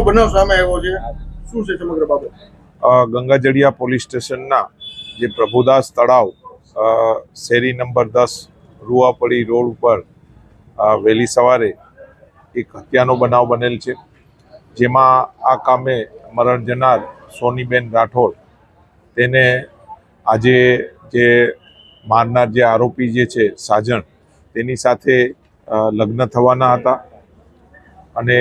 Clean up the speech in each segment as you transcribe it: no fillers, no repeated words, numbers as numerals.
બનાવ સામે આવ્યો છે, શું છે સમગ્ર બાબત? ગંગાજળિયા પોલીસ સ્ટેશનના જે પ્રભુદાસ તળાવ શેરી નંબર 10 રૂવાપડી રોડ ઉપર વહેલી સવારે એક હત્યાનો બનાવ બનેલ છે, જેમાં આ કામે મરણ જનાર સોનીબેન રાઠોડ તેને આજે જે મારનાર જે આરોપી જે છે સાજણ, તેની સાથે લગ્ન થવાના હતા અને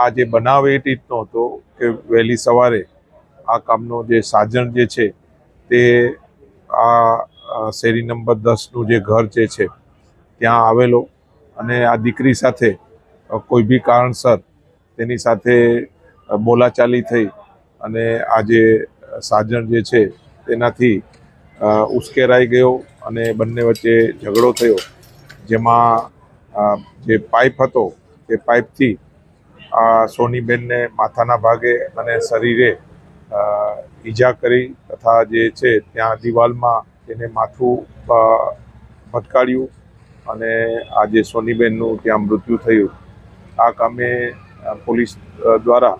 આ જે બનાવ એ રીતનો હતો કે વહેલી સવારે આ કામનો જે સાજણ જે છે તે આ શેરી નંબર 10નું જે ઘર જે છે ત્યાં આવેલો અને આ દીકરી સાથે કોઈ બી કારણસર તેની સાથે બોલાચાલી થઈ અને આ જે સાજણ જે છે તેનાથી ઉશ્કેરાઈ ગયો અને બંને વચ્ચે ઝઘડો થયો, જેમાં જે પાઇપ હતો તે પાઇપથી સોનીબેનને માથાના ભાગે અને શરીરે ઈજા કરી તથા જે છે ત્યાં દિવાલમાં તેને માથું ભટકાડ્યું અને આજે સોનીબેનનું ત્યાં મૃત્યુ થયું. આ કામે પોલીસ દ્વારા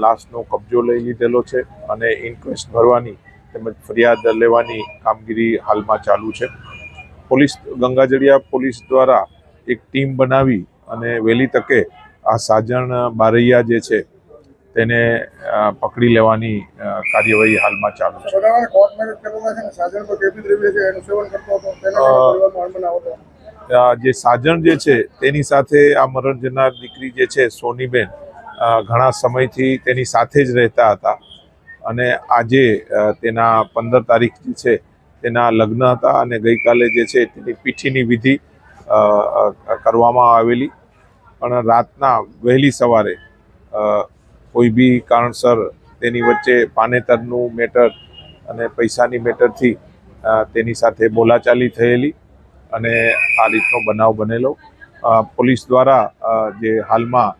લાશનો કબજો લઈ લીધેલો છે અને ઇન્ક્વેસ્ટ ભરવાની તેમજ ફરિયાદ લેવાની કામગીરી હાલમાં ચાલુ છે. ગંગાજળિયા પોલીસ દ્વારા એક ટીમ બનાવી અને વહેલી તકે આ સાજણ બારૈયા જે છે તેને પકડી લેવાની કાર્યવાહી હાલમાં ચાલુ છે. જે સાજણ જે છે તેની સાથે આ મરણ જનાર દીકરી જે છે સોનીબેન ઘણા સમયથી તેની સાથે જ રહેતા હતા અને આજે તેના 15 તારીખ જે છે તેના લગ્ન હતા અને ગઈકાલે જે છે તેની પીઠીની વિધિ કરવામાં આવેલી, પણ રાતના વહેલી સવારે કોઈ બી કારણસર તેની વચ્ચે પાનેતરનું મેટર અને પૈસાની મેટરથી તેની સાથે બોલાચાલી થયેલી અને આ રીતનો બનાવ બનેલો. પોલીસ દ્વારા જે હાલમાં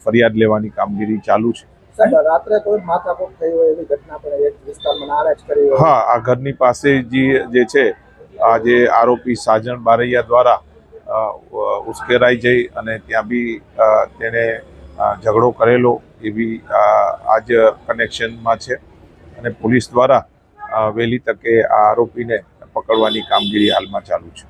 ફરિયાદ લેવાની કામગીરી ચાલુ છે. રાત્રે કોઈ માથાકૂટ થઈ હોય એવી ઘટના પણ એક વિસ્તારમાં નારાજ કરી હોય? હા, આ ઘરની પાસે જે છે આ જે આરોપી સાજણ બારૈયા દ્વારા ઉશ્કેરાઈ જઈ અને ત્યાં બી તેને ઝઘડો કરેલો એવી આ જ કનેક્શનમાં છે અને પોલીસ દ્વારા વહેલી તકે આ આરોપીને પકડવાની કામગીરી હાલમાં ચાલુ છે.